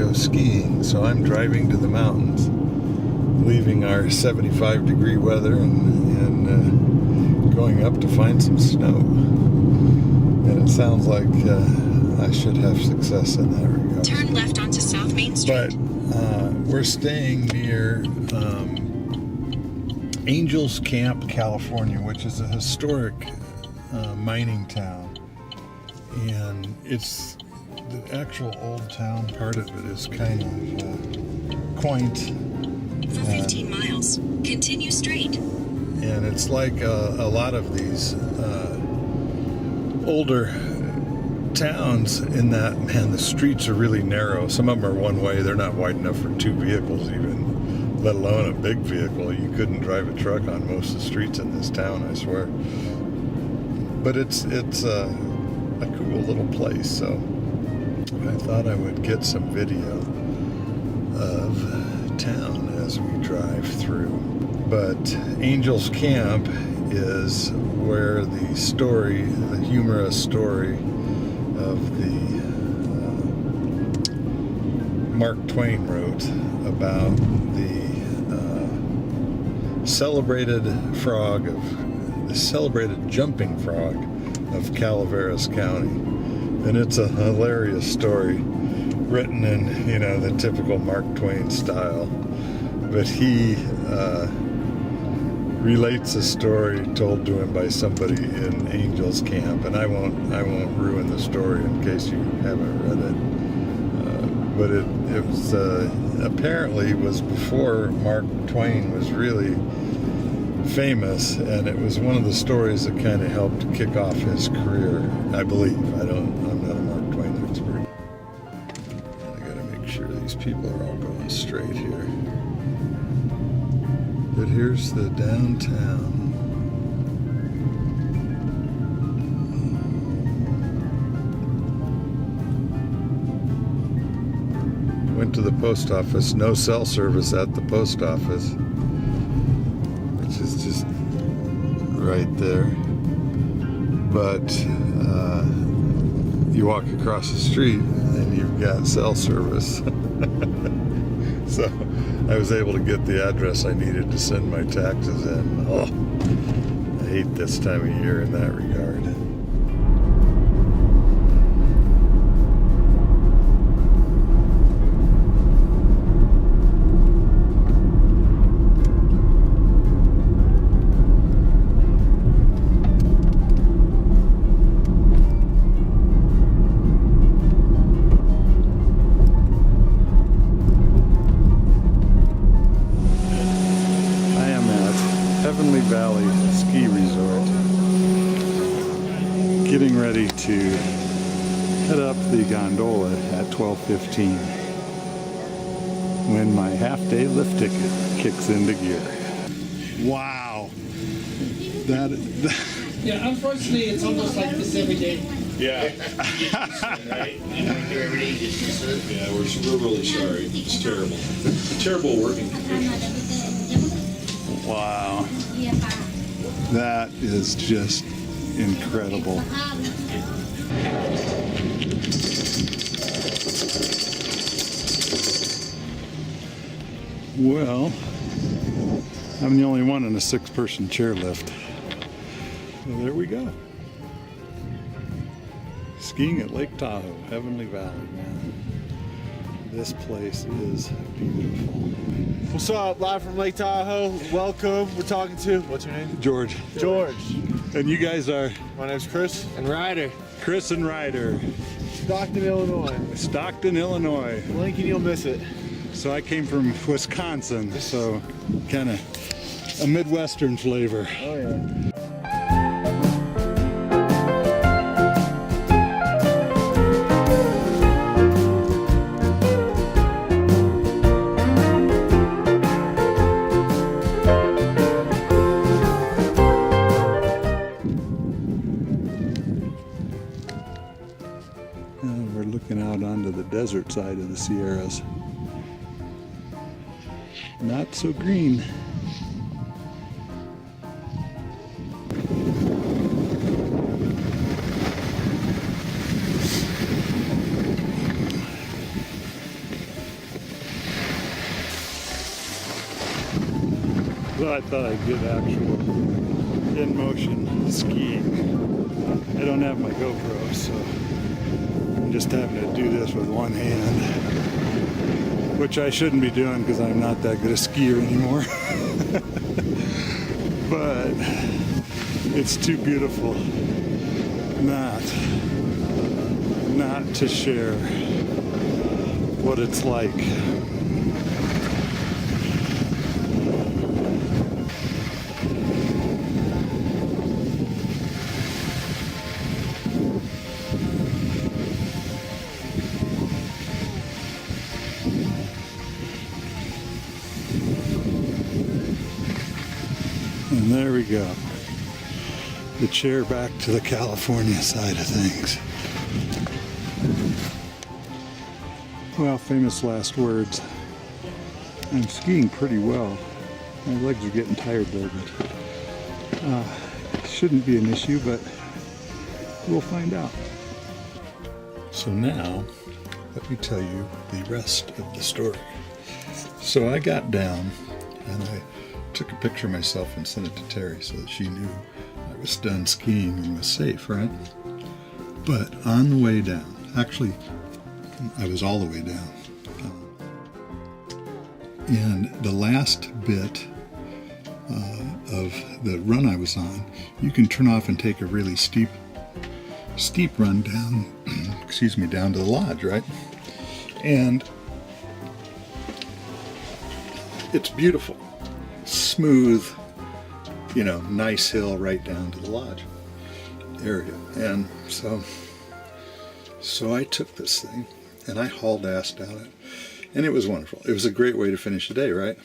go skiing. So I'm driving to the mountains, leaving our 75-degree weather and going up to find some snow. And it sounds like I should have success in that regard. Turn left onto South Main Street. But we're staying near Angels Camp, California, which is a historic mining town. And it's the actual old town part of it is kind of quaint. For 15 miles, continue straight. And it's like a lot of these older towns in that, man, the streets are really narrow. Some of them are one way. They're not wide enough for two vehicles even, let alone a big vehicle. You couldn't drive a truck on most of the streets in this town, I swear. But it's a cool little place, so I thought I would get some video of town as we drive through. But Angels Camp is where the story, the humorous story of the Mark Twain wrote about the celebrated jumping frog of Calaveras County. And it's a hilarious story written in, you know, the typical Mark Twain style. But he relates a story told to him by somebody in Angels Camp, and I won't ruin the story in case you haven't read it. But it was apparently was before Mark Twain was really famous, and it was one of the stories that kind of helped kick off his career, I believe. I'm not a Mark Twain expert. I gotta make sure these people are all going straight here. But here's the downtown. Went to the post office. No cell service at the post office, which is just right there. But you walk across the street and you've got cell service. So I was able to get the address I needed to send my taxes in. Oh, I hate this time of year in that regard. Valley Ski Resort, getting ready to head up the gondola at 12:15 when my half-day lift ticket kicks into gear. Wow, that yeah, unfortunately it's almost like this every day. yeah. Right? You don't hear every day, just yeah, we're really sorry. It's terrible. Terrible working conditions. Wow. That is just incredible. Well, I'm the only one in a 6-person chairlift. Well, there we go. Skiing at Lake Tahoe, Heavenly Valley, man. This place is beautiful. What's up? Live from Lake Tahoe. Welcome. We're talking to, what's your name? George. George. And you guys are? My name's Chris. And Ryder. Chris and Ryder. Stockton, Illinois. Stockton, Illinois. Blink and you'll miss it. So I came from Wisconsin, so kind of a Midwestern flavor. Oh yeah. We're looking out onto the desert side of the Sierras. Not so green. So I thought I'd get actual in-motion skiing. I don't have my GoPro, so I'm just having to do this with one hand, which I shouldn't be doing because I'm not that good a skier anymore. But it's too beautiful not to share what it's like. And there we go. The chair back to the California side of things. Well, famous last words. I'm skiing pretty well. My legs are getting tired though, but shouldn't be an issue, but we'll find out. So now, let me tell you the rest of the story. So I got down and I took a picture of myself and sent it to Terry so that she knew I was done skiing and was safe, right? But on the way down, actually, I was all the way down. And the last bit of the run I was on, you can turn off and take a really steep run down, excuse me, down to the lodge, right? And it's beautiful, smooth, you know, nice hill right down to the lodge area. And so I took this thing and I hauled ass down it, and it was wonderful. It was a great way to finish the day, right?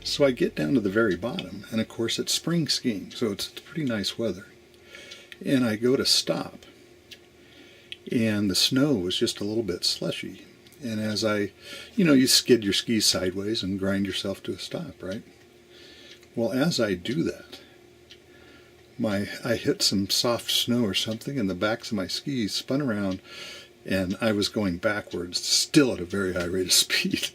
So I get down to the very bottom, and of course it's spring skiing, so it's pretty nice weather. And I go to stop, and the snow was just a little bit slushy. And as you skid your skis sideways and grind yourself to a stop, right? Well, as I do that, I hit some soft snow or something, and the backs of my skis spun around, and I was going backwards, still at a very high rate of speed.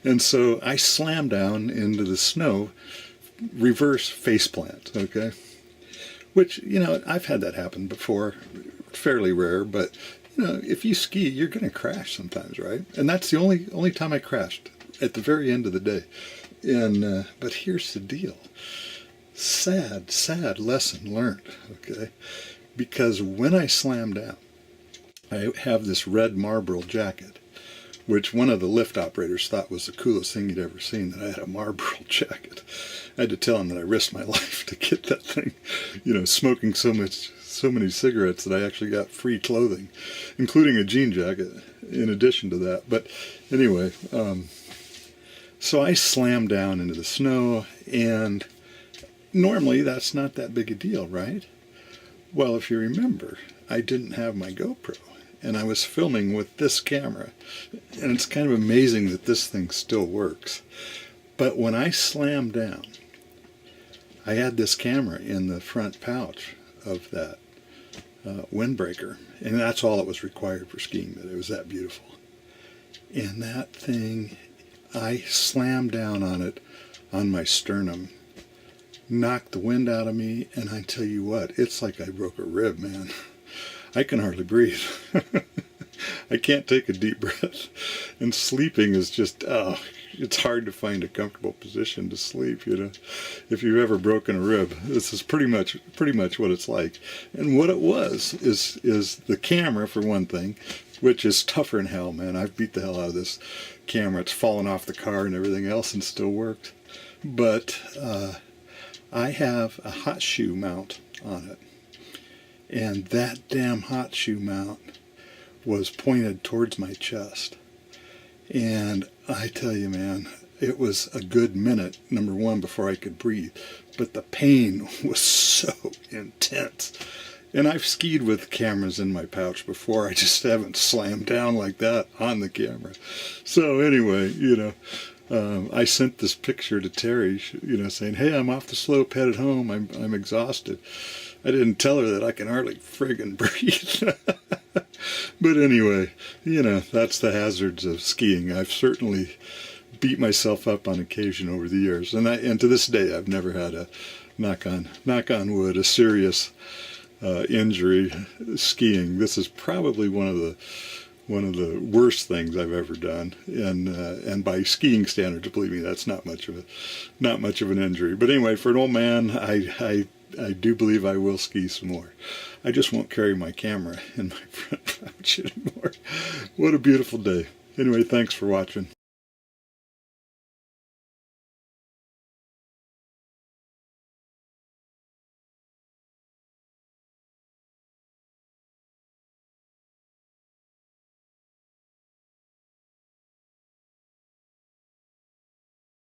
And so I slammed down into the snow, reverse faceplant, okay? Which, I've had that happen before, fairly rare, but, if you ski, you're going to crash sometimes, right? And that's the only time I crashed, at the very end of the day. And but here's the deal. Sad lesson learned, okay? Because when I slammed down, I have this red Marlboro jacket, which one of the lift operators thought was the coolest thing he'd ever seen, that I had a Marlboro jacket. I had to tell him that I risked my life to get that thing, smoking so many cigarettes that I actually got free clothing, including a jean jacket in addition to that. But anyway, so I slammed down into the snow, and normally that's not that big a deal, right? Well, if you remember, I didn't have my GoPro, and I was filming with this camera, and it's kind of amazing that this thing still works. But when I slammed down, I had this camera in the front pouch of that windbreaker, and that's all that was required for skiing, that it was that beautiful. And that thing, I slammed down on it on my sternum, knocked the wind out of me, and I tell you what, it's like I broke a rib, man. I can hardly breathe. I can't take a deep breath. And sleeping is just, it's hard to find a comfortable position to sleep, If you've ever broken a rib, this is pretty much what it's like. And what it was is the camera, for one thing, which is tougher than hell, man. I've beat the hell out of this camera. It's fallen off the car and everything else and still worked. But I have a hot shoe mount on it. And that damn hot shoe mount was pointed towards my chest. And I tell you, man, it was a good minute, number one, before I could breathe. But the pain was so intense. And I've skied with cameras in my pouch before. I just haven't slammed down like that on the camera. So anyway, I sent this picture to Terry, saying, hey, I'm off the slope, headed home. I'm exhausted. I didn't tell her that I can hardly friggin' breathe. But anyway, that's the hazards of skiing. I've certainly beat myself up on occasion over the years, and to this day I've never had a knock on wood, a serious injury skiing. This is probably one of the worst things I've ever done, and by skiing standards, believe me, that's not much of an injury. But anyway, for an old man, I do believe I will ski some more. I just won't carry my camera in my front pouch anymore. What a beautiful day. Anyway, thanks for watching.